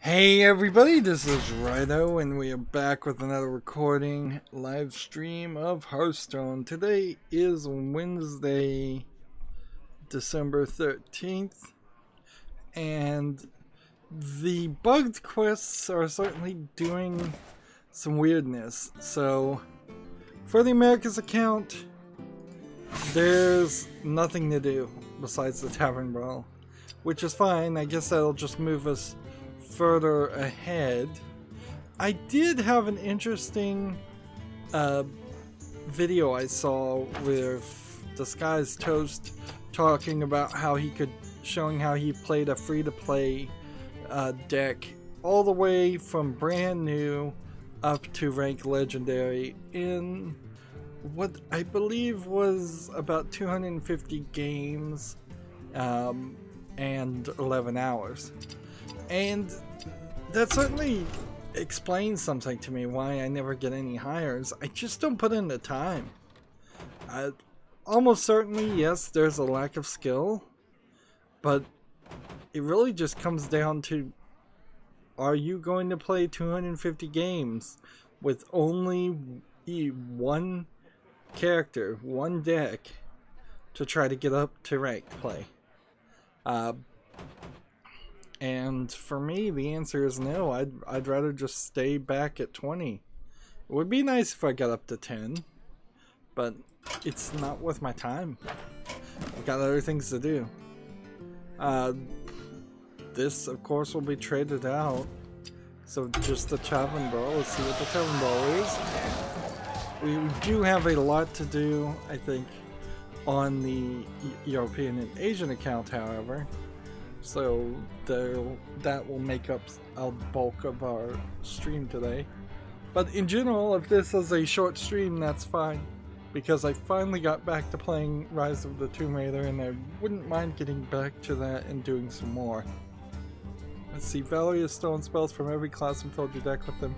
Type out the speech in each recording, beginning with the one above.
Hey everybody, this is Rydo and we are back with another recording live stream of Hearthstone. Today is Wednesday, December 13th, and the bugged quests are certainly doing some weirdness. So, for the Americas account, there's nothing to do besides the Tavern Brawl, which is fine. I guess that'll just move us further ahead. I did have an interesting video I saw with Disguised Toast talking about how showing how he played a free-to-play deck all the way from brand new up to rank legendary in what I believe was about 250 games and 11 hours. And that certainly explains something to me why I never get any hires. I just don't put in the time. Almost certainly, yes, there's a lack of skill, but it really just comes down to, are you going to play 250 games with only one character, one deck, to try to get up to rank play? And for me, the answer is no. I'd rather just stay back at 20. It would be nice if I got up to 10, but it's not worth my time. I've got other things to do. This, of course, will be traded out. So just the Tavern Brawl. Let's see what the Tavern Brawl is. We do have a lot to do, I think, on the European and Asian account, however. So that will make up a bulk of our stream today. But in general, if this is a short stream, that's fine, because I finally got back to playing Rise of the Tomb Raider, and I wouldn't mind getting back to that and doing some more. Let's see, Valerie has stolen spells from every class and filled your deck with them.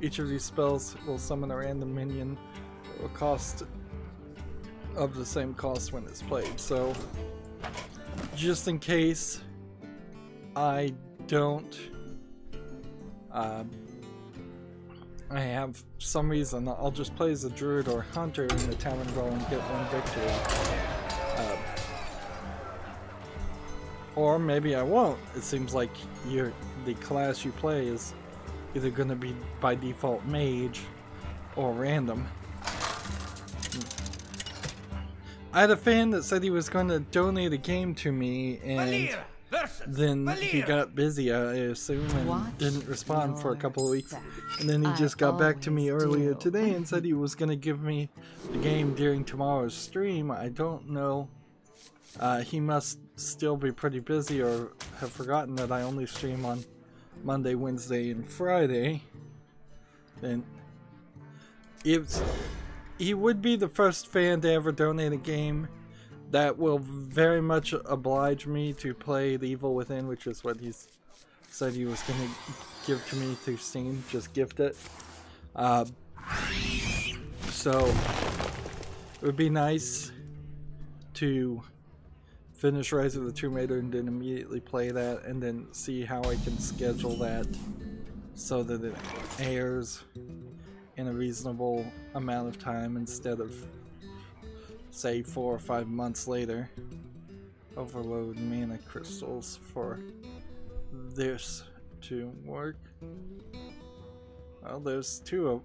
Each of these spells will summon a random minion at a cost of the same cost when it's played. So, just in case I don't, I have some reason, I'll just play as a druid or hunter in the Tavern Brawl and get one victory. Or maybe I won't. It seems like the class you play is either going to be by default mage or random. I had a fan that said he was going to donate a game to me, and then he got busy, I assume, and didn't respond for a couple of weeks. And then he just got back to me earlier today and said he was going to give me the game during tomorrow's stream. I don't know. He must still be pretty busy or have forgotten that I only stream on Monday, Wednesday, and Friday. And he would be the first fan to ever donate a game that will very much oblige me to play The Evil Within, which is what he said he was going to give to me through Steam. Just gift it. So it would be nice to finish Rise of the Tomb Raider and then immediately play that, and then see how I can schedule that so that it airs in a reasonable amount of time instead of, say, 4 or 5 months later. Overload mana crystals for this to work. Well, there's 2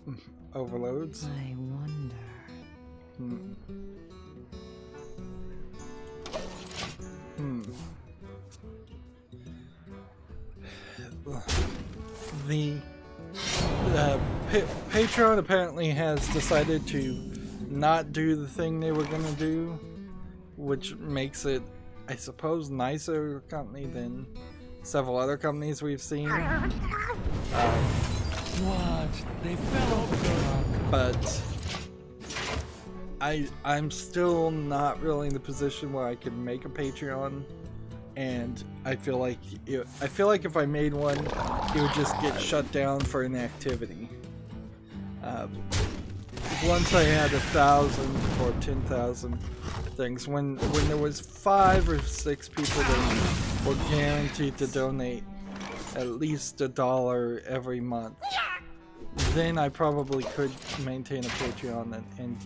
overloads. I wonder. The Patreon apparently has decided to not do the thing they were gonna do, which makes it, I suppose, nicer company than several other companies we've seen. What? They fell over. But I'm still not really in the position where I can make a Patreon, and I feel like if I made one, it would just get shut down for inactivity. Once I had 1,000 or 10,000 things, when there was 5 or 6 people that were guaranteed to donate at least $1 every month, then I probably could maintain a Patreon and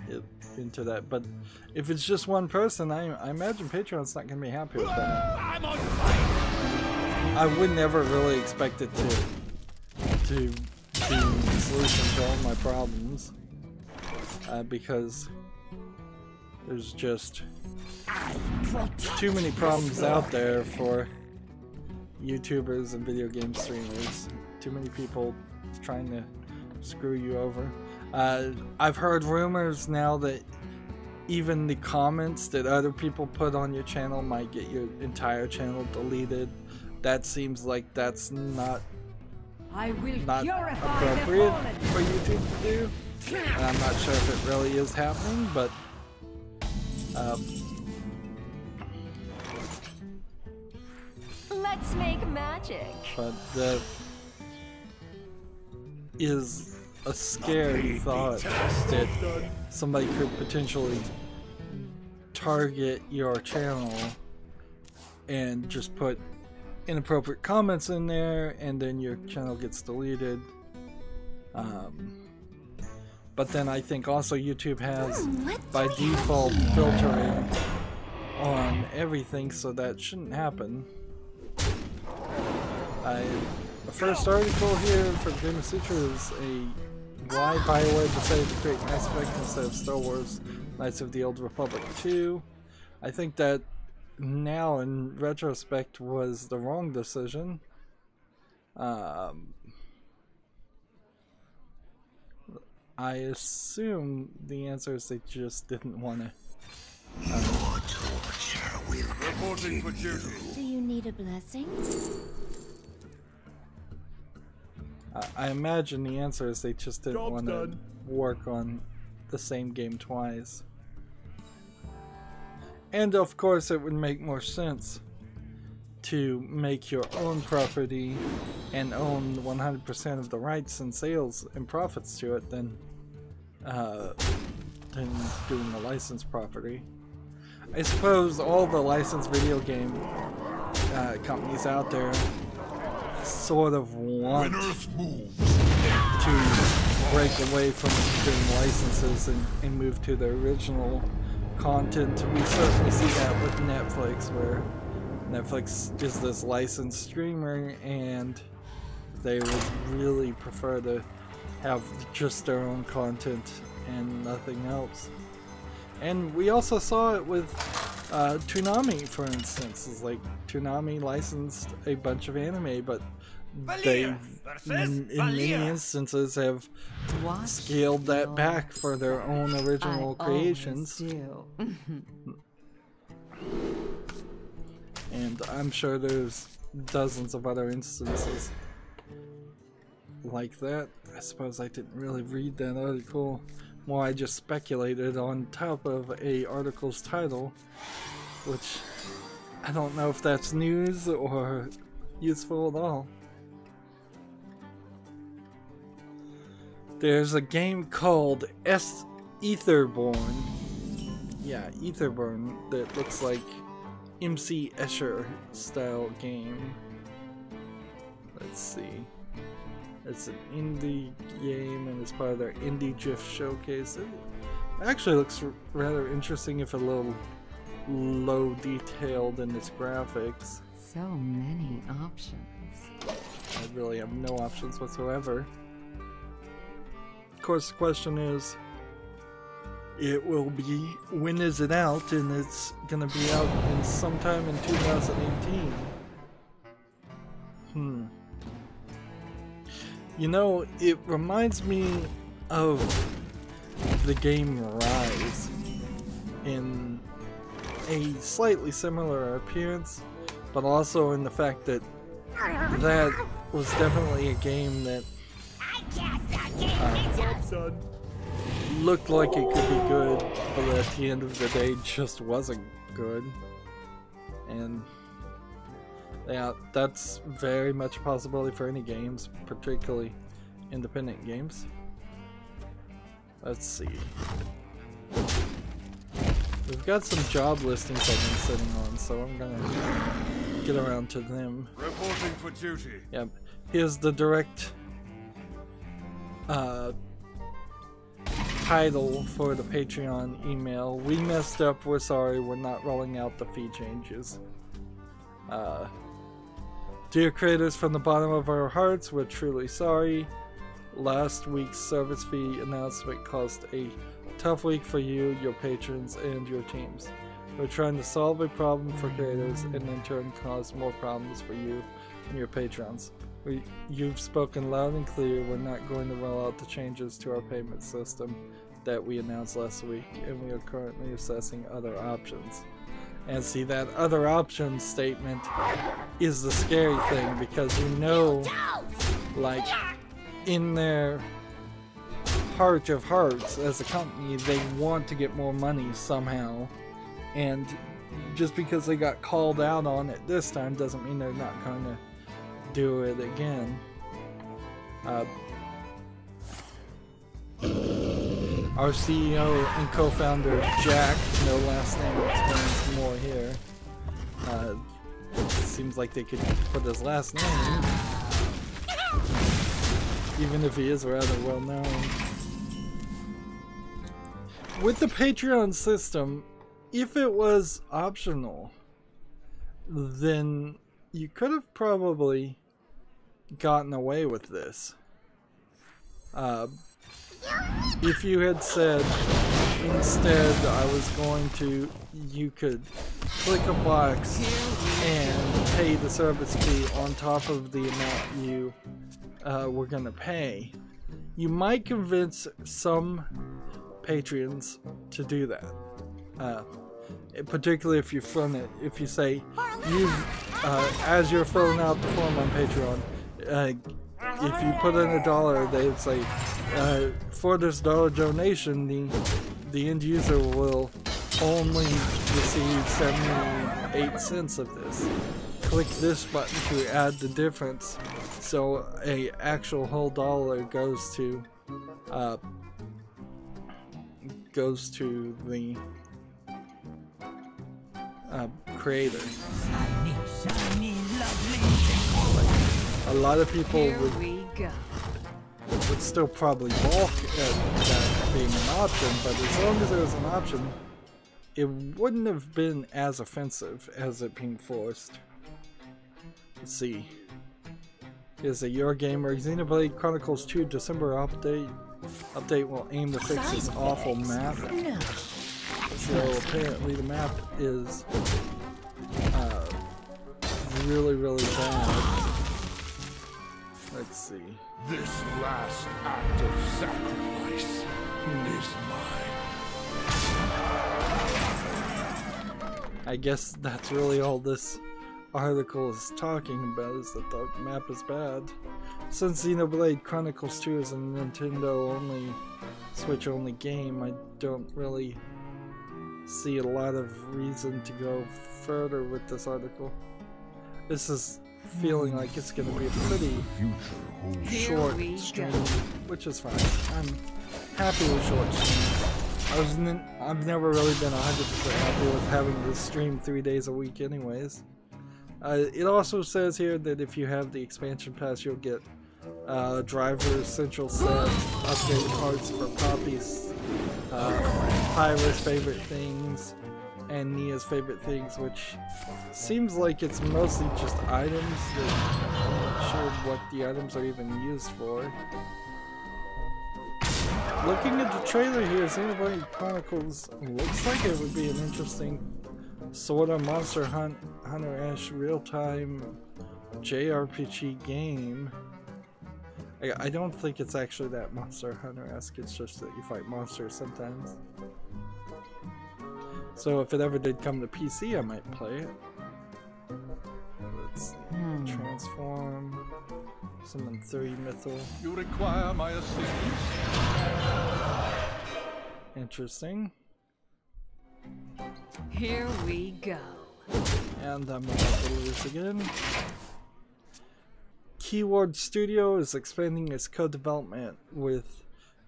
into that. But if it's just one person, I imagine Patreon's not going to be happy with that. I'm on fire. I would never really expect it to be the solution to all my problems, because there's just too many problems out there for YouTubers and video game streamers. Too many people trying to screw you over. I've heard rumors now that even the comments that other people put on your channel might get your entire channel deleted. That seems like that's not appropriate for YouTube to do. And I'm not sure if it really is happening, but let's make magic. But that is a scary thought, that somebody could potentially target your channel and just put inappropriate comments in there, and then your channel gets deleted. But then I think also YouTube has by default filtering on everything, so that shouldn't happen. The first article here for the Game of Sutra is why BioWare decided to create Mass Effect instead of Star Wars Knights of the Old Republic 2. I think that now in retrospect was the wrong decision. I assume the answer is they just didn't want to. Reporting for duty. Do you need a blessing? I imagine the answer is they just didn't want to work on the same game twice. And of course it would make more sense to make your own property and own 100% of the rights and sales and profits to it than doing a licensed property. I suppose all the licensed video game companies out there sort of want to break away from doing licenses and move to the original content. We certainly see that with Netflix, where Netflix is this licensed streamer and they would really prefer to have just their own content and nothing else. And we also saw it with Toonami, for instance. It's like Toonami licensed a bunch of anime, but they, in many instances, have scaled that back for their own original creations. And I'm sure there's dozens of other instances like that. I suppose I didn't really read that article. More, I just speculated on top of a article's title, which I don't know if that's news or useful at all. There's a game called Etherborn. Yeah, Etherborn, that looks like MC Escher style game. Let's see. It's an indie game and it's part of their Indie GIF showcase. It actually looks rather interesting, if a little low detailed in its graphics. So many options. I really have no options whatsoever. Of course, the question is, it will be, when is it out? And it's gonna be out in sometime in 2018. You know, it reminds me of the game Rise in a slightly similar appearance, but also in the fact that that was definitely a game that looked like it could be good, but at the end of the day just wasn't good. And yeah, that's very much a possibility for any games, particularly independent games. Let's see. We've got some job listings I've been sitting on, so I'm gonna get around to them. Reporting for duty. Yep. Here's the direct title for the Patreon email. We messed up, we're sorry, we're not rolling out the fee changes. Dear creators, from the bottom of our hearts, we're truly sorry. Last week's service fee announcement caused a tough week for you, your patrons, and your teams. We're trying to solve a problem for creators and in turn cause more problems for you and your patrons. You've spoken loud and clear. We're not going to roll out the changes to our payment system that we announced last week, and we are currently assessing other options. And see, that other options statement is the scary thing, because you know, like, in their heart of hearts as a company, they want to get more money somehow, and just because they got called out on it this time doesn't mean they're not going to do it again. Our CEO and co-founder Jack, no last name, explains more here. Seems like they could put his last name, even if he is rather well known. With the Patreon system, if it was optional, then you could have probably gotten away with this. If you had said, instead I was going to, you could click a box and pay the service fee on top of the amount you were going to pay, you might convince some patrons to do that. Particularly if you front it, if you say, as you're filling out the form on Patreon, if you put in $1, they'd say, for this $1 donation, the end user will only receive 78 cents of this. Click this button to add the difference, so a actual whole dollar goes to the creator. A lot of people would still probably balk at that being an option, but as long as it was an option, it wouldn't have been as offensive as it being forced. Let's see. Here's a Your Gamer Xenoblade Chronicles 2 December update. Update will aim to fix this awful map. So apparently the map is really, really bad. Let's see. This last act of sacrifice is mine. I guess that's really all this article is talking about, is that the map is bad. Since Xenoblade Chronicles 2 is a Nintendo only, Switch only game, I don't really see a lot of reason to go further with this article. This is feeling like it's going to be a pretty short stream, which is fine. I'm happy with short streams. I've never really been 100% happy with having this stream 3 days a week anyways. It also says here that if you have the expansion pass, you'll get Driver Central Set, updated parts for Poppy's, Pyra's favorite things, and Nia's favorite things, which seems like it's mostly just items that I'm not sure what the items are even used for. Looking at the trailer here, Xenoblade Chronicles looks like it would be an interesting sort of Monster Hunter-esque real-time JRPG game. I don't think it's actually that Monster Hunter-esque, it's just that you fight monsters sometimes. So if it ever did come to PC, I might play it. Let's see. Transform. Summon 3 Mythal. You require my assistance? Interesting. Here we go. And I'm about to lose again. Keyword Studio is expanding its co-development with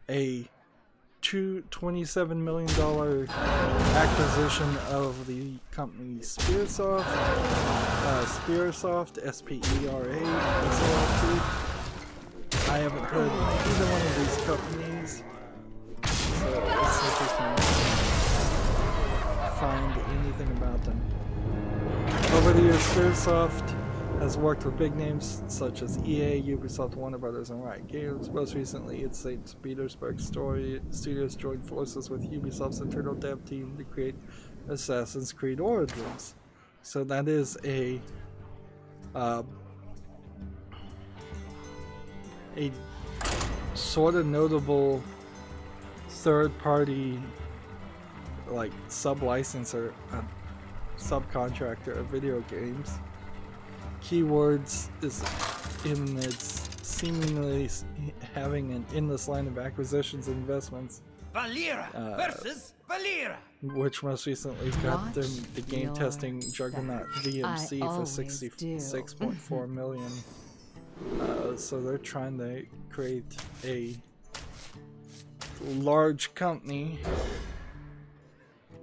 a $27 million acquisition of the company Spearsoft. Spearsoft, S-P-E-R-A, S-O-F-T. I haven't heard of either one of these companies, so let's see if we can find anything about them. Over the years, Spearsoft has worked with big names such as EA, Ubisoft, Warner Brothers, and Riot Games. Most recently, its St. Petersburg Studios joined forces with Ubisoft's internal dev team to create Assassin's Creed Origins. So that is a sort of notable third-party, like, sub-licenser, subcontractor of video games. Keywords is in its seemingly having an endless line of acquisitions and investments. Valera versus Valera. Which most recently got them the game testing juggernaut VMC for $66.4 million. So they're trying to create a large company.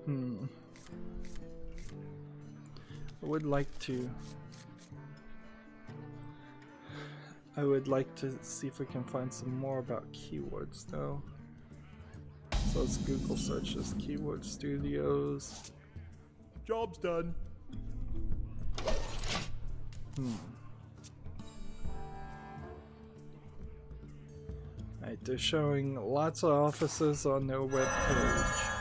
I would like to see if we can find some more about keywords though. So let's Google search this keyword studios. Job's done. Alright, they're showing lots of offices on their webpage.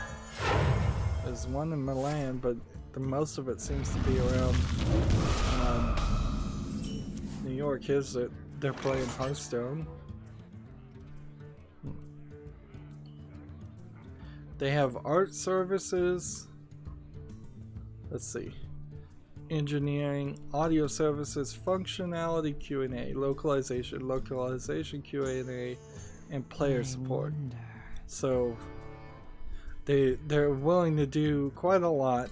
There's one in Milan, but the most of it seems to be around New York. Here's it. They're playing Hearthstone. They have art services. Let's see. Engineering, audio services, functionality Q&A, localization Q&A, and player support. So they're willing to do quite a lot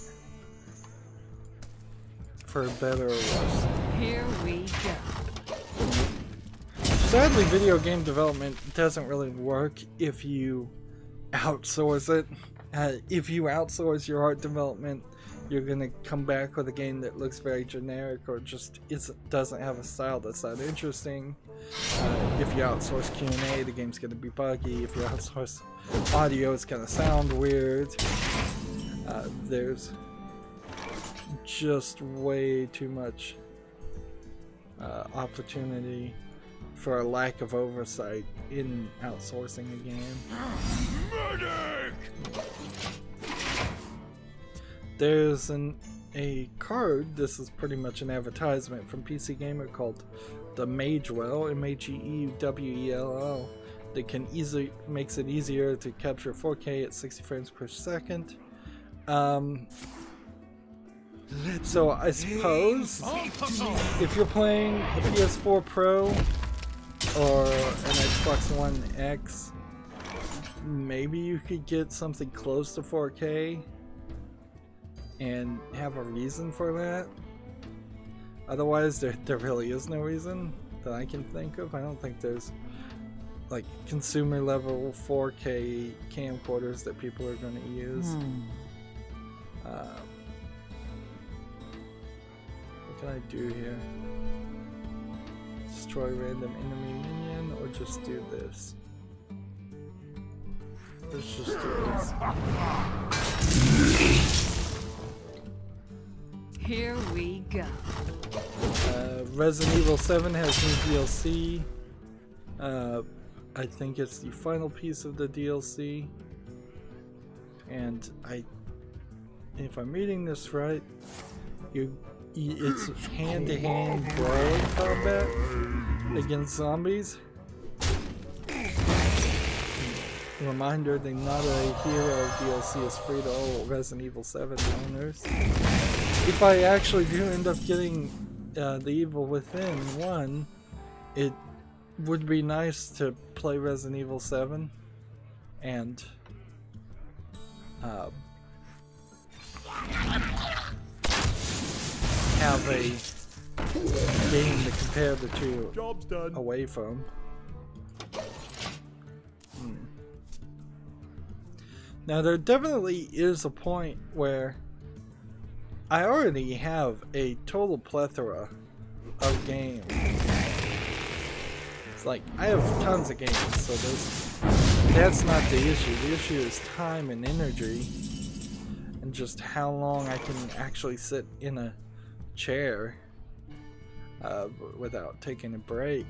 for better or worse. Here we go. Sadly, video game development doesn't really work if you outsource it. If you outsource your art development, you're gonna come back with a game that looks very generic or just doesn't have a style that's that interesting. If you outsource Q&A, the game's gonna be buggy. If you outsource audio, it's gonna sound weird. There's just way too much opportunity for a lack of oversight in outsourcing a game. There's a card, this is pretty much an advertisement from PC Gamer called the Magewell, M-A-G-E-W-E-L-L, that makes it easier to capture 4K at 60 frames per second. So I suppose if you're playing a PS4 Pro or an Xbox One X, maybe you could get something close to 4K and have a reason for that. Otherwise, there really is no reason that I can think of. I don't think there's like consumer level 4K camcorders that people are going to use. What can I do here? Destroy random enemy minion, or just do this? Let's just do this. Here we go. Resident Evil 7 has new DLC. I think it's the final piece of the DLC. And if I'm reading this right, it's hand-to-hand brawl combat against zombies. Reminder that not a hero DLC is free to all Resident Evil 7 owners. If I actually do end up getting the Evil Within 1, it would be nice to play Resident Evil 7 and have a game to compare the two away from. Now there definitely is a point where I already have a total plethora of games. It's like, I have tons of games, so that's not the issue. The issue is time and energy, and just how long I can actually sit in a chair without taking a break.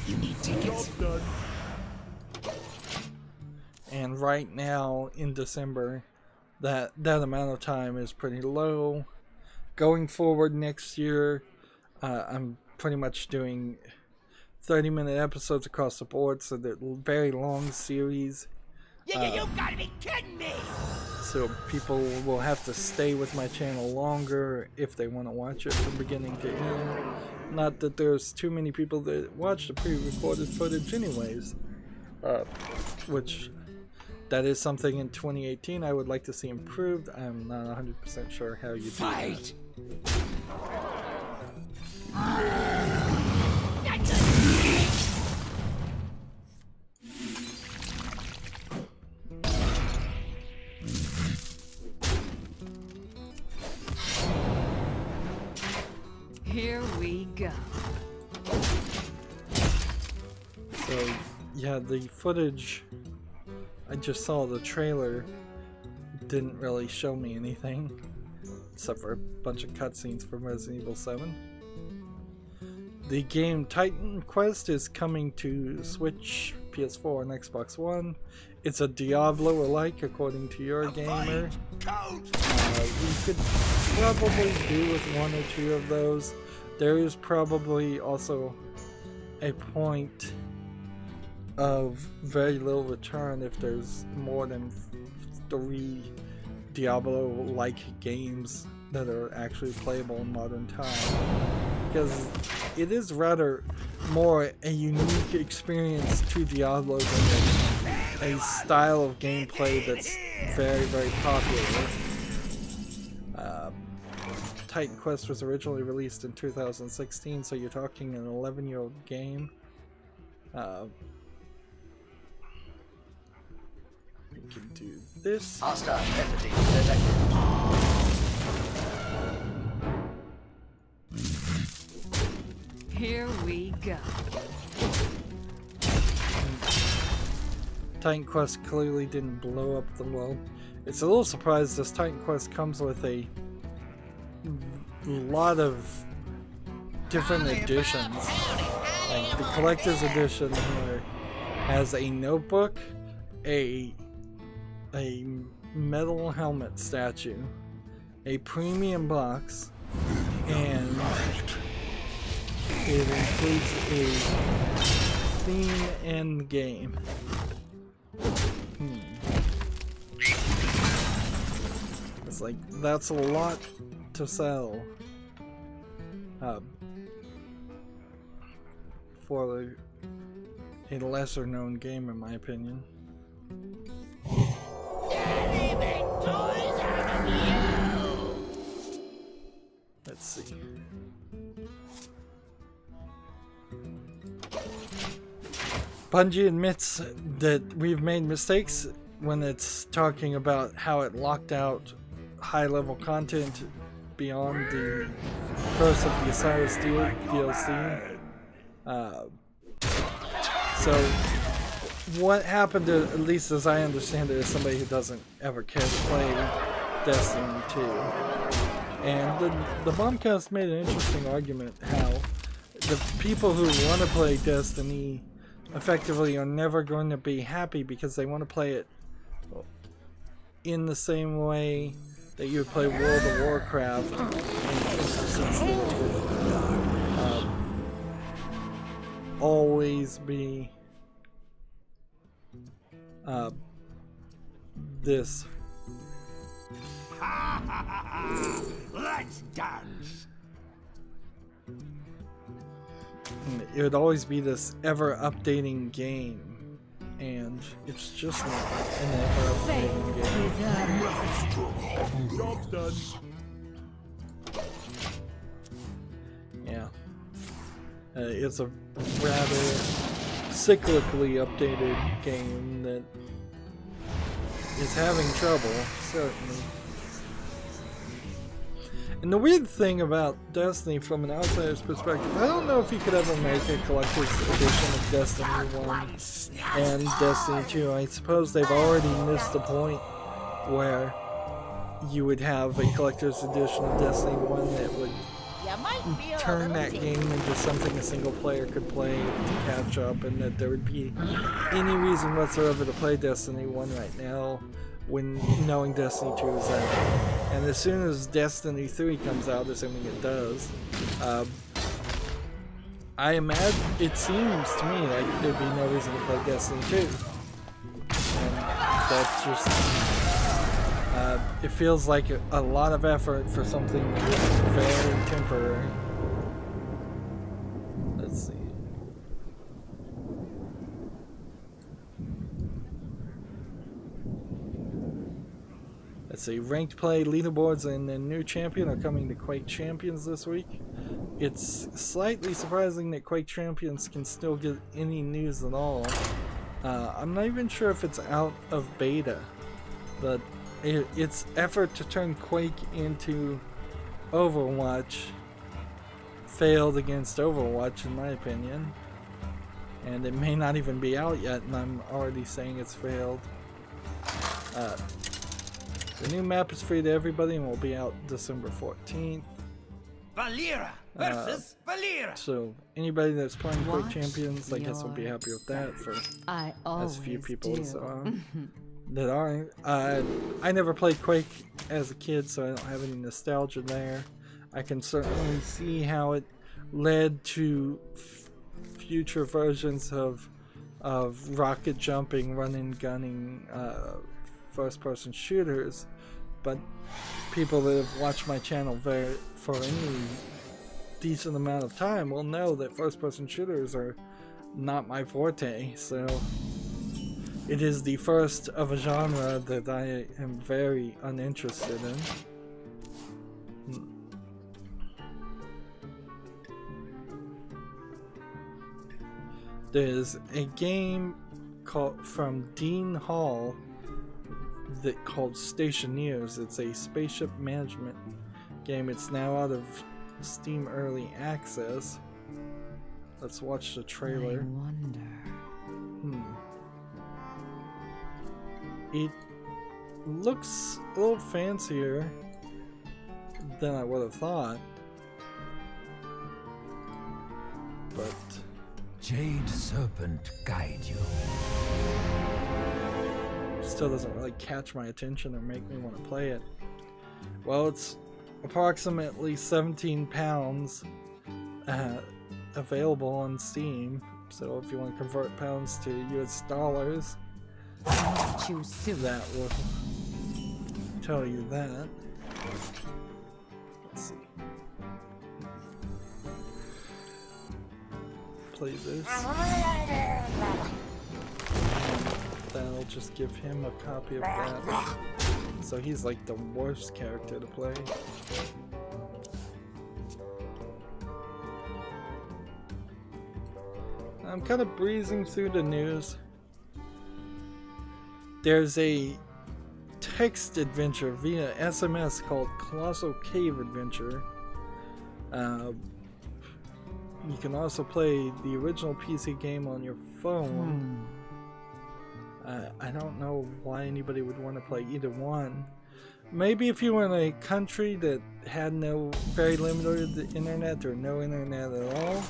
You need tickets. Job's done. And right now in December, that amount of time is pretty low. Going forward next year, I'm pretty much doing 30-minute episodes across the board, so they're very long series. You gotta be kidding me! So people will have to stay with my channel longer if they want to watch it from beginning to end. Not that there's too many people that watch the pre-recorded footage anyways. Which, that is something in 2018 I would like to see improved. I'm not 100% sure how you do that. Here we go. So, yeah, the footage, I just saw the trailer, didn't really show me anything, except for a bunch of cutscenes from Resident Evil 7. The game Titan Quest is coming to Switch, PS4, and Xbox One. It's a Diablo-alike, according to your gamer. We could probably do with one or two of those. There is probably also a point of very little return if there's more than 3 Diablo-like games that are actually playable in modern time. Because it is rather more a unique experience to Diablo than a style of gameplay that's very, very popular. Titan Quest was originally released in 2016, so you're talking an 11-year-old game. We can do this. Hostile entity detected. Here we go. Titan Quest clearly didn't blow up the world. It's a little surprised this Titan Quest comes with a lot of different editions. Like the collector's edition here has a notebook, a metal helmet statue, a premium box, and it includes a theme and game. It's like, that's a lot to sell for a lesser known game, in my opinion. Let's see. Bungie admits that we've made mistakes when it's talking about how it locked out high-level content beyond the Curse of the Osiris DLC. So what happened, at least as I understand it, is somebody who doesn't ever care to play Destiny 2. And the Bombcast made an interesting argument how the people who want to play Destiny effectively are never going to be happy because they want to play it in the same way that you would play World of Warcraft always be this. Let's dance. It would always be this ever-updating game, and it's just not an ever-updating game. Job's done. Yeah. It's a rather cyclically updated game that is having trouble, certainly. And the weird thing about Destiny from an outsider's perspective, I don't know if you could ever make a collector's edition of Destiny 1 and Destiny 2. I suppose they've already missed the point where you would have a collector's edition of Destiny 1 that would turn that game into something a single player could play to catch up, and that there would be any reason whatsoever to play Destiny 1 right now when knowing Destiny 2 is out. And as soon as Destiny 3 comes out, assuming it does, I imagine, it seems to me like there'd be no reason to play Destiny 2. And that's just, it feels like a lot of effort for something very temporary. Let's see. Let's see, ranked play, leaderboards, and the new champion are coming to Quake Champions this week. It's slightly surprising that Quake Champions can still get any news at all. I'm not even sure if it's out of beta, but its effort to turn Quake into Overwatch failed against Overwatch, in my opinion. And it may not even be out yet, and I'm already saying it's failed. The new map is free to everybody and will be out December 14th. Valera versus Valera. So anybody that's playing Quake Champions, I guess will be happy with that for as few people as that aren't. I never played Quake as a kid, so I don't have any nostalgia there. I can certainly see how it led to future versions of rocket jumping, running, gunning, first-person shooters, but people that have watched my channel for any decent amount of time will know that first-person shooters are not my forte, so it is the first of a genre that I am very uninterested in. There's a game from Dean Hall called Stationeers. It's a spaceship management game. It's now out of Steam Early Access. Let's watch the trailer. I wonder. It looks a little fancier than I would have thought, but Jade Serpent guide you. still doesn't really catch my attention or make me want to play it. Well, it's approximately £17 available on Steam, so if you want to convert pounds to US dollars, that will tell you that. Let's see. Play this. That'll just give him a copy of that. So he's like the worst character to play. I'm kind of breezing through the news. There's a text adventure via SMS called Colossal Cave Adventure. You can also play the original PC game on your phone. I don't know why anybody would want to play either one. Maybe if you were in a country that had very limited internet or no internet at all,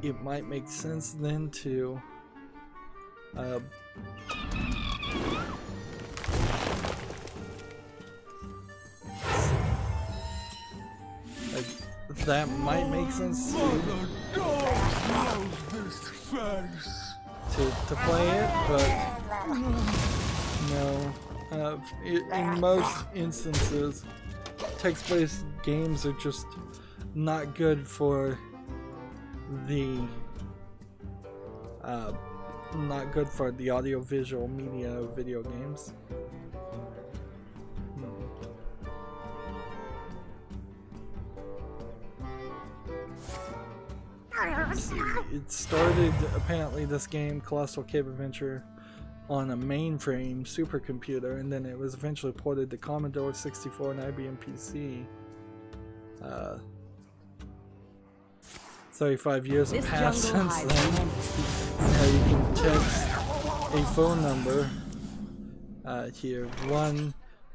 it might make sense then to that might make sense to play it, but no. In most instances, text-based games are just not good for the audio-visual media of video games. It started, apparently, this game, Colossal Cave Adventure, on a mainframe supercomputer, and then it was eventually ported to Commodore 64 and IBM PC. 35 years have passed since then. Now you can text a phone number here,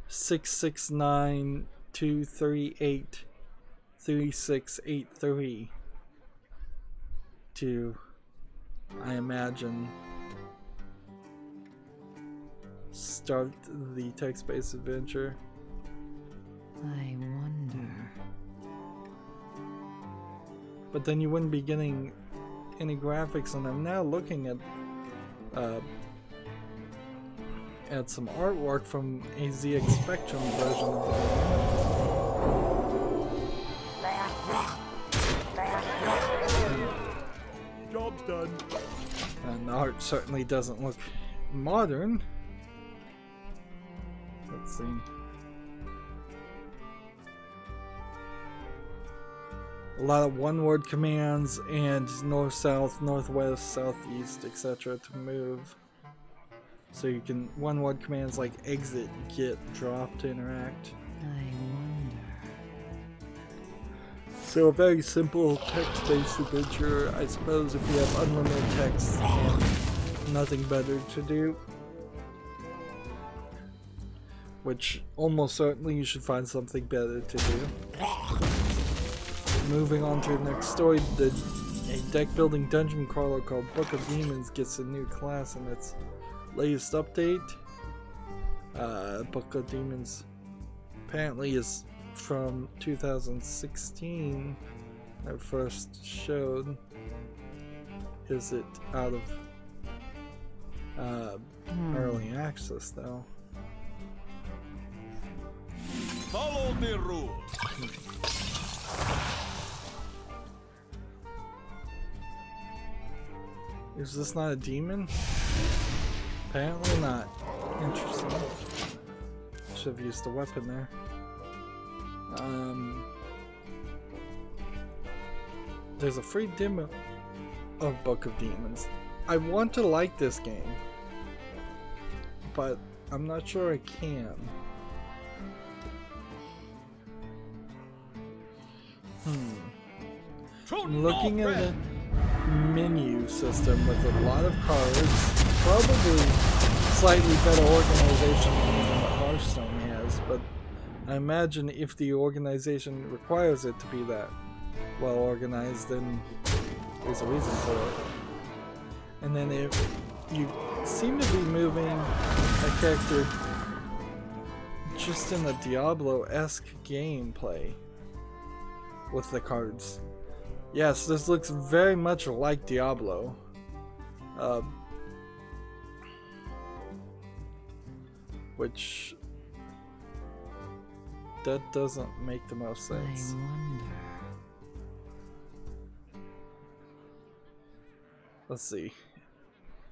1-669-238-3683 to, I imagine, start the text-based adventure. I wonder. But then you wouldn't be getting any graphics, and I'm now looking at some artwork from a ZX Spectrum version of the Job's done. And the art certainly doesn't look modern. Let's see. A lot of one-word commands and north, south, northwest, southeast, etc. to move. So you can one-word commands like exit, get, drop to interact. I wonder. So a very simple text-based adventure, I suppose, if you have unlimited text and nothing better to do. Which almost certainly you should find something better to do. Moving on to the next story, a deck building dungeon crawler called Book of Demons gets a new class in its latest update. Book of Demons apparently is from 2016. That first showed. Is it out of early access though? Follow the rules. Is this not a demon? Apparently not. Interesting. Should have used the weapon there. There's a free demo of Book of Demons. I want to like this game, but I'm not sure I can. I'm looking at the menu system with a lot of cards, probably slightly better organization than what Hearthstone has, but I imagine if the organization requires it to be that well organized, then there's a reason for it. And then if you seem to be moving a character just in a Diablo-esque gameplay with the cards. Yes, this looks very much like Diablo. Which that doesn't make the most sense. I wonder. Let's see.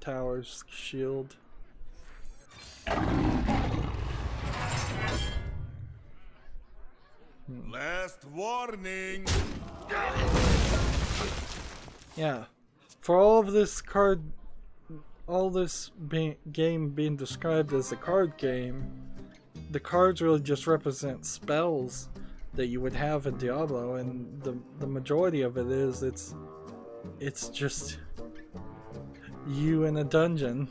Towers, shield. Last warning. Yeah, for all of this game being described as a card game, the cards really just represent spells that you would have in Diablo, and the majority of it is it's just you in a dungeon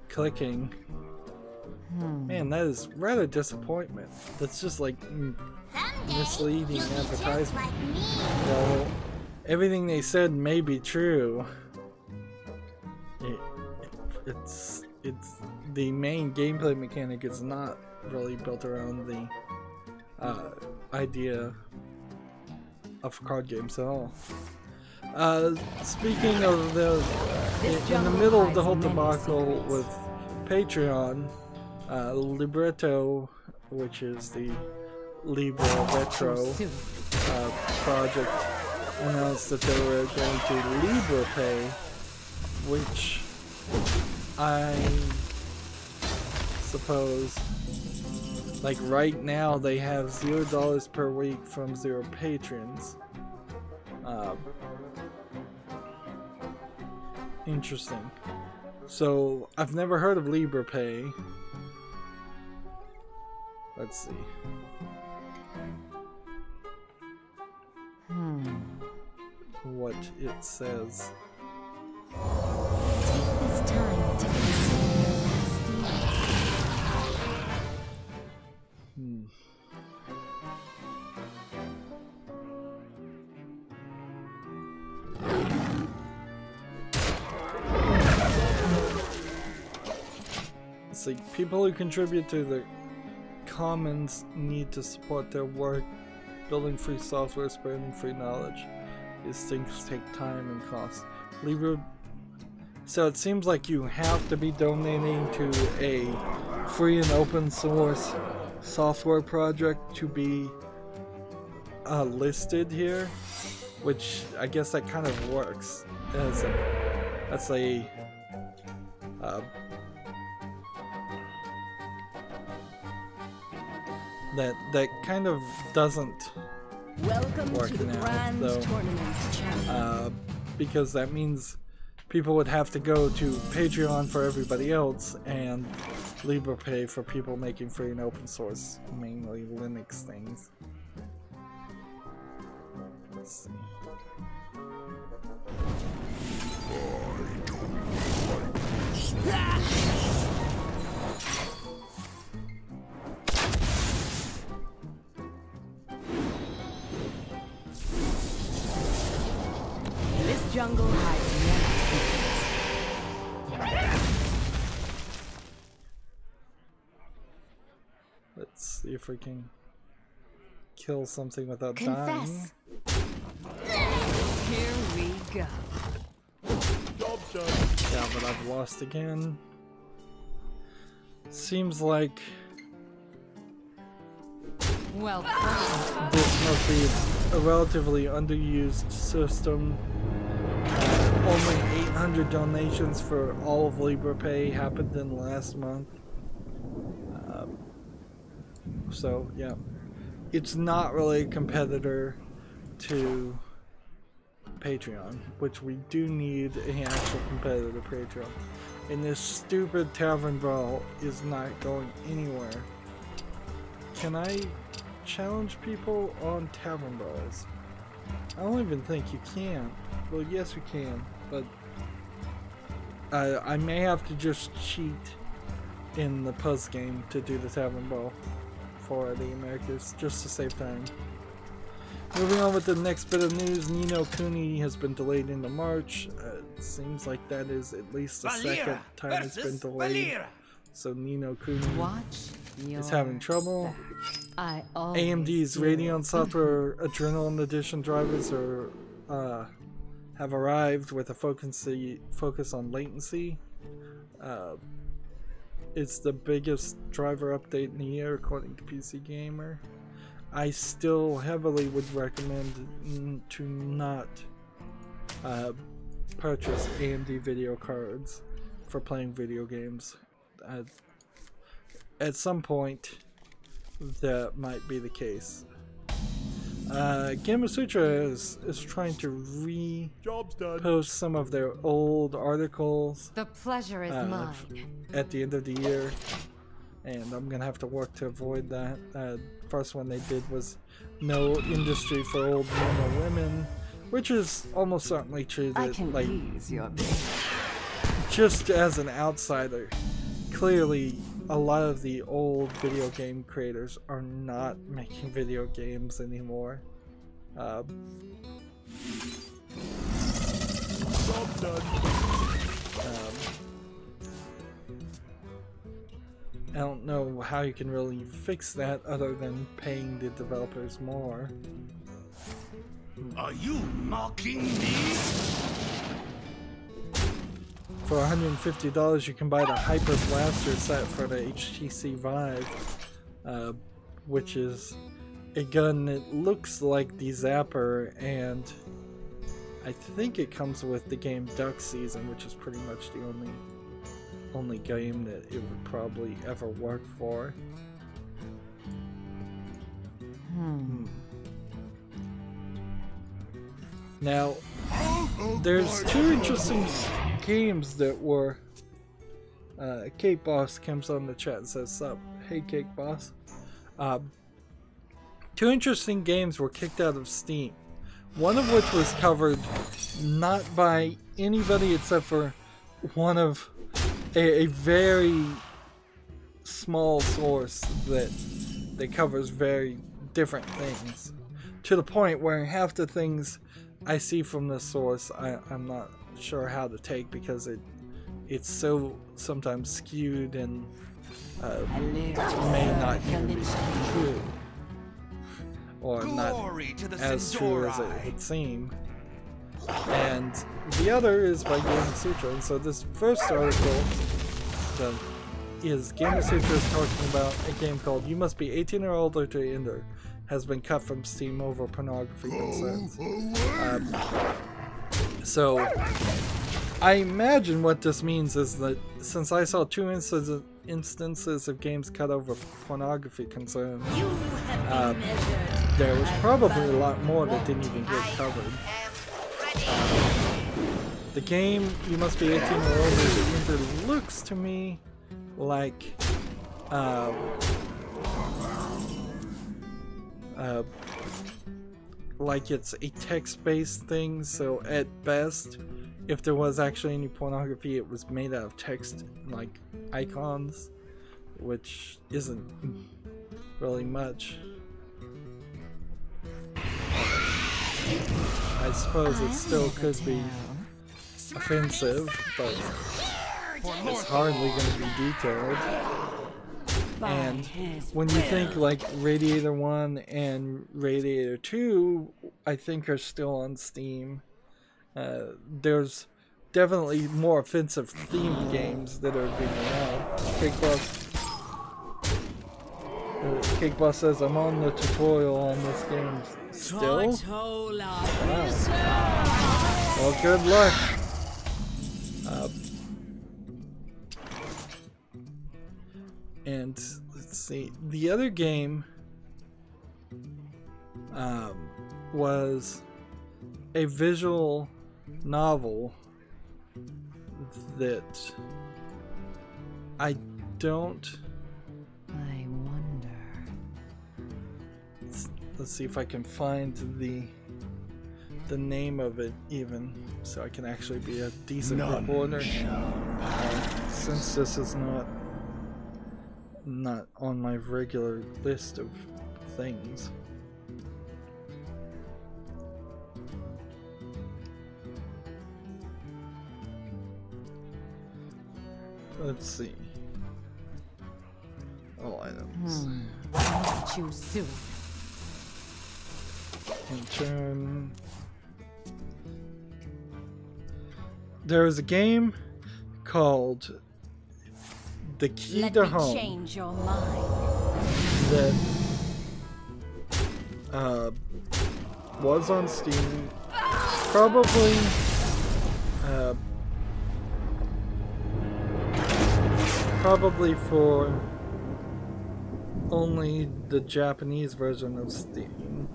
clicking. Man, that is rather disappointment. That's just like misleading advertisement. Well, everything they said may be true. It's the main gameplay mechanic is not really built around the idea of card games at all. Speaking of in the middle of the whole debacle with Patreon, Libretto, which is the Libra Retro project, announced that they were going to Libra Pay, which I suppose, like right now, they have $0 per week from 0 patrons. Interesting. So I've never heard of LibrePay. Let's see. What it says. Take this time to consider your last deeds. See, people who contribute to the commons need to support their work, building free software, spreading free knowledge. These things take time and cost. So it seems like you have to be donating to a free and open source software project to be listed here, which I guess that kind of works as that kind of doesn't work now, though, because that means people would have to go to Patreon for everybody else and LibrePay for people making free and open source, mainly Linux things. Let's see. This jungle hides many secrets. Let's see if we can kill something without Confess. dying. Here we go. Job's done. Yeah, but I've lost again. Seems like Well, this must be a relatively underused system. Only 800 donations for all of LibrePay happened in last month. So yeah, it's not really a competitor to Patreon, which we do need an actual competitor to Patreon. And this stupid tavern brawl is not going anywhere. Can I challenge people on tavern brawls? I don't even think you can. Well, yes you can, but I may have to just cheat in the puzzle game to do the tavern brawl for the Americas, just to save time. Moving on with the next bit of news, Ni no Kuni has been delayed into March. It seems like that is at least the second time it's been delayed. So Ni no Kuni is having trouble. AMD's Radeon Software Adrenalin Edition drivers have arrived with a focus on latency. It's the biggest driver update in the year according to PC Gamer. I still heavily would recommend to not purchase AMD video cards for playing video games. At some point, that might be the case. Gamasutra is trying to Job's done. repost some of their old articles the pleasure is mine. at the end of the year, and I'm gonna have to work to avoid that. First one they did was no industry for old men or women, which is almost certainly true. I That, can like, ease your just as an outsider, clearly a lot of the old video game creators are not making video games anymore. Job's done. I don't know how you can really fix that other than paying the developers more. Are you mocking me? For $150 you can buy the Hyper Blaster set for the HTC Vive, which is a gun that looks like the Zapper, and I think it comes with the game Duck Season, which is pretty much the only game that it would probably ever work for. Now, there's two interesting games that were Cake Boss comes on the chat and says, "Sup, hey Cake Boss." Two interesting games were kicked out of Steam. One of which was covered not by anybody except for one of a very small source that covers very different things. To the point where half the things I see from this source I'm not sure how to take because it's so sometimes skewed and may not even be true. Or not as true as it would seem. And the other is by Game Sutra. And so this first article is Game Sutra is talking about a game called You Must Be 18 or Older to Enter. Has been cut from Steam over pornography concerns. So I imagine what this means is that since I saw two instances of games cut over pornography concerns, there was probably a lot more that didn't even get covered. The game You Must Be 18 or Older to Enter looks to me like it's a text-based thing, so at best, if there was actually any pornography, it was made out of text, like icons, which isn't really much. I suppose it still could be offensive, but it's hardly going to be detailed. And when you think like Radiator 1 and Radiator 2, I think are still on Steam, there's definitely more offensive themed games that are being out. Cake Boss says, I'm on the tutorial on this game still. Wow. Well, good luck. And let's see, the other game was a visual novel that I don't. I wonder. Let's see if I can find the name of it even, so I can actually be a decent reporter. Since this is not on my regular list of things. Let's see. All items. Choose soon. In turn, there is a game called The Key to Home. Change your mind. That was on Steam, probably for only the Japanese version of Steam,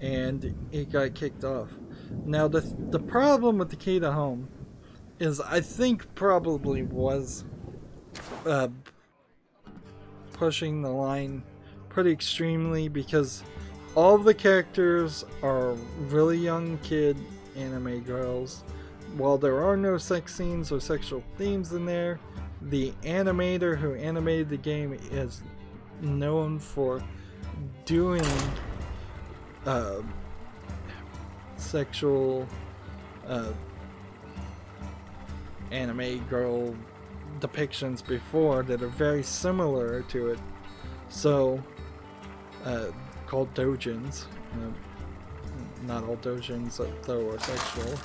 and it got kicked off. Now the problem with The Key to Home is I think probably was pushing the line pretty extremely, because all of the characters are really young kid anime girls. While there are no sex scenes or sexual themes in there, the animator who animated the game is known for doing sexual anime girl depictions before that are very similar to it, so called doujins. Not all doujins though are sexual.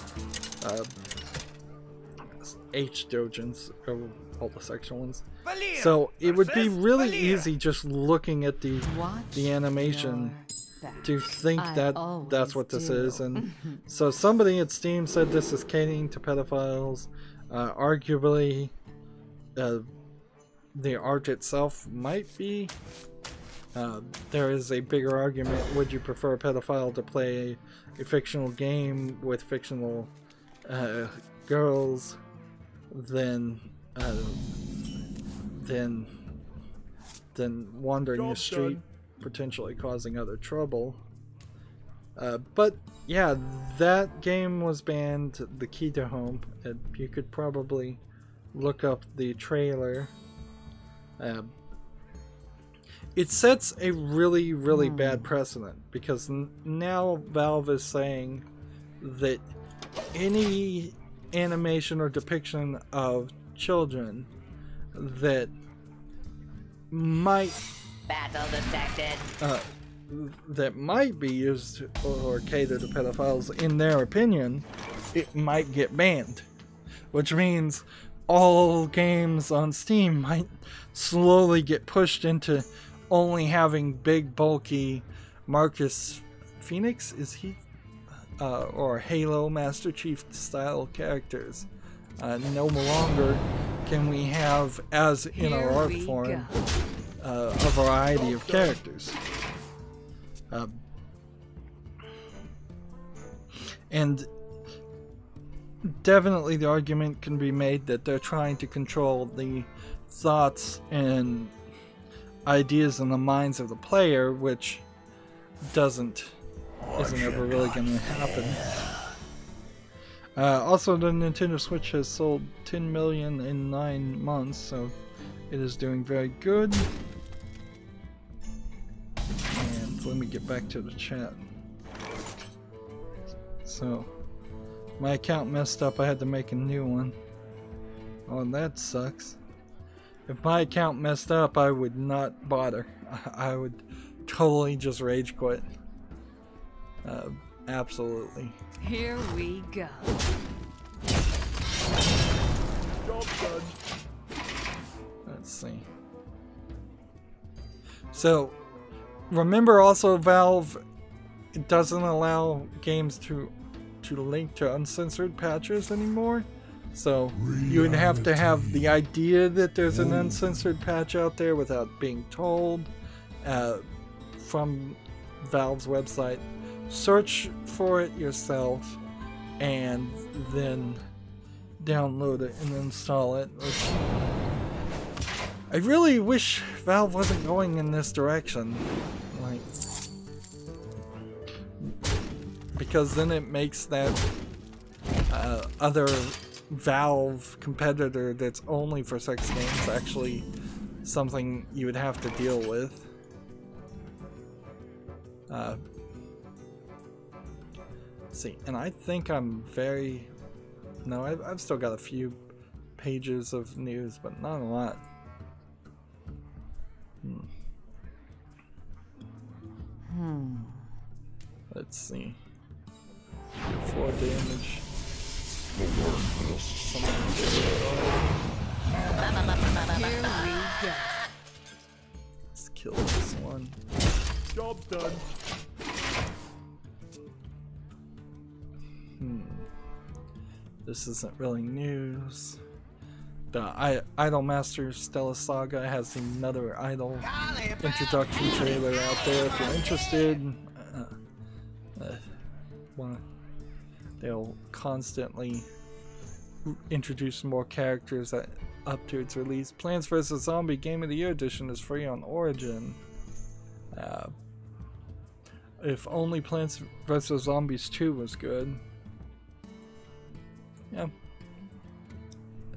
H-doujins are all the sexual ones. So it would be really easy just looking at the animation to think that that's what this is. And so somebody at Steam said this is catering to pedophiles. Arguably the art itself might be. There is a bigger argument: would you prefer a pedophile to play a fictional game with fictional girls than than wandering the street, potentially causing other trouble. But yeah, that game was banned, The Key to Home, and you could probably look up the trailer. It sets a really, really bad precedent, because now Valve is saying that any animation or depiction of children that might be used or cater to pedophiles, in their opinion, it might get banned. Which means all games on Steam might slowly get pushed into only having big, bulky Marcus Phoenix, is he? Or Halo Master Chief style characters. No longer can we have, as in our art form, a variety of characters. And definitely the argument can be made that they're trying to control the thoughts and ideas in the minds of the player, which isn't ever really going to happen. Also, the Nintendo Switch has sold 10 million in 9 months, so it is doing very good. And let me get back to the chat. So, my account messed up, I had to make a new one. Oh, that sucks. If my account messed up, I would not bother. I would totally just rage quit. Absolutely. Here we go. Job done. Let's see. So, remember also, Valve, it doesn't allow games to link to uncensored patches anymore. So you would have to have the idea that there's an uncensored patch out there without being told from Valve's website. Search for it yourself and then download it and install it. I really wish Valve wasn't going in this direction, like, because then it makes that other Valve competitor that's only for sex games actually something you would have to deal with. See, and I think I'm very... No, I've still got a few pages of news, but not a lot. Let's see. 4 damage. Here we go. Let's kill this one. Job done. This isn't really news. The Idol Master Stella Saga has another Idol introduction trailer out there if you're interested. They'll constantly introduce more characters up to its release. Plants vs. Zombie Game of the Year Edition is free on Origin. If only Plants vs. Zombies 2 was good. Yeah.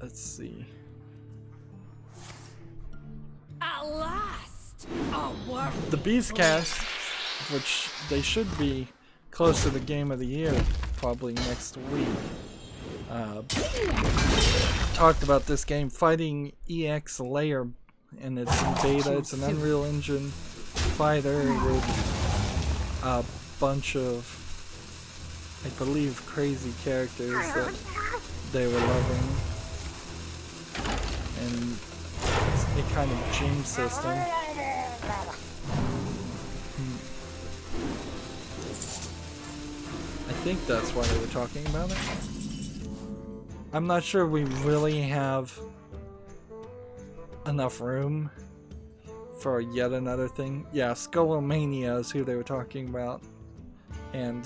Let's see. At last, The Beastcast, which they should be close to the Game of the Year probably next week, talked about this game, Fighting EX Layer, and it's in beta. It's an Unreal Engine fighter with a bunch of, I believe, crazy characters that they were loving, and it's a kind of gym system. I think that's why they were talking about it. I'm not sure we really have enough room for yet another thing. Yeah, Skullomania is who they were talking about, and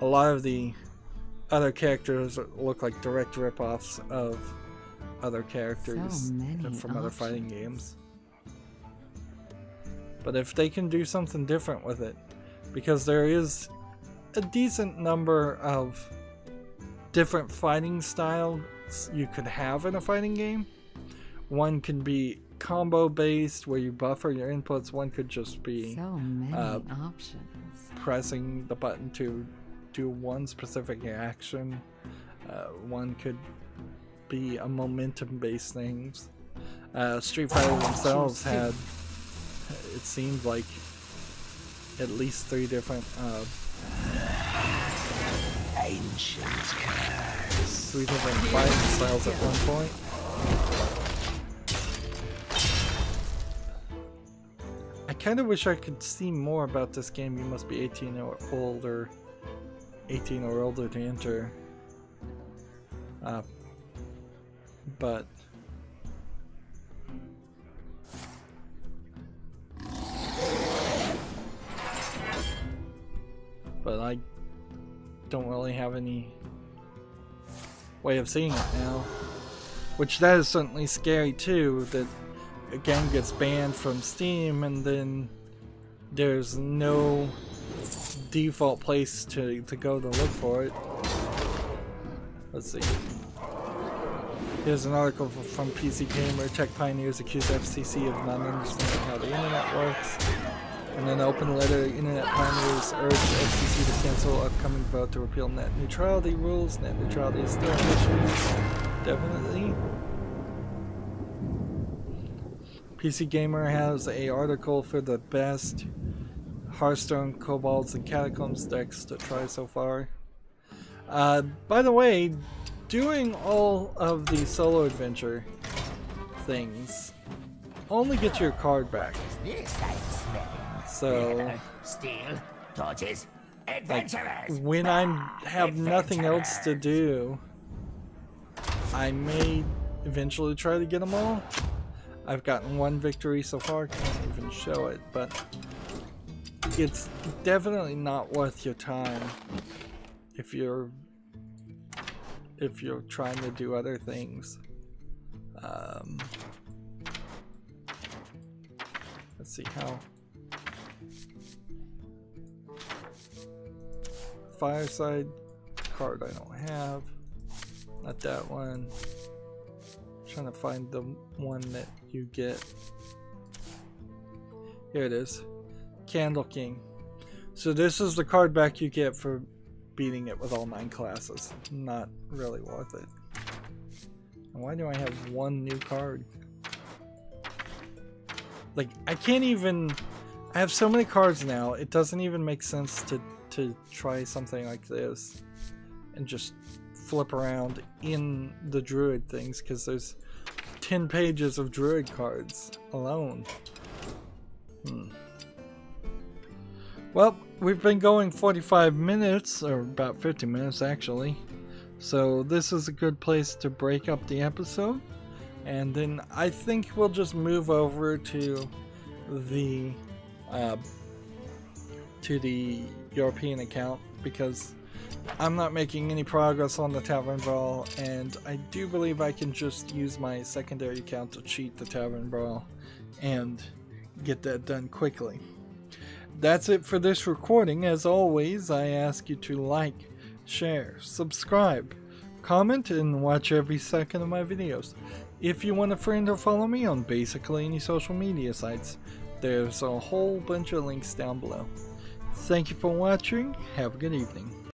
a lot of the other characters that look like direct ripoffs of other characters So many from other fighting options. games. But if they can do something different with it, because there is a decent number of different fighting styles you could have in a fighting game. One can be combo based where you buffer your inputs. One could just be So many options. pressing the button to do one specific action. One could be a momentum based things. Street Fighter themselves had, it seemed like, at least 3 different Ancient curse. 3 different fighting styles at one point. I kind of wish I could see more about this game. You must be 18 or older to enter. But I don't really have any way of seeing it now. Which that is certainly scary too, that a game gets banned from Steam and then there's no default place to go to look for it. Let's see. Here's an article from PC Gamer. Tech pioneers accuse FCC of not understanding how the internet works. And then open letter, internet pioneers urge FCC to cancel upcoming vote to repeal net neutrality rules. Net neutrality is still an issue. Definitely. PC Gamer has a article for the best Hearthstone, Kobolds, and Catacombs decks to try so far. By the way, doing all of the solo adventure things only gets your card back. So, Steel, torches, like, adventurers. when I have nothing else to do, I may eventually try to get them all. I've gotten 1 victory so far, can't even show it, but it's definitely not worth your time if you're trying to do other things. Let's see how. Fireside card I don't have. Not that one. Trying to find the one that you get. Here it is. Candle King. So this is the card back you get for beating it with all 9 classes. Not really worth it. And why do I have 1 new card? Like, I can't even... I have so many cards now, it doesn't even make sense to try something like this and just flip around in the druid things, because there's 10 pages of druid cards alone. Well, we've been going 45 minutes, or about 50 minutes actually, so this is a good place to break up the episode, and then I think we'll just move over to the European account, because I'm not making any progress on the Tavern Brawl, and I do believe I can just use my secondary account to cheat the Tavern Brawl and get that done quickly. That's it for this recording. As always, I ask you to like, share, subscribe, comment, and watch every second of my videos. If you want a friend or follow me on basically any social media sites, there's a whole bunch of links down below. Thank you for watching. Have a good evening.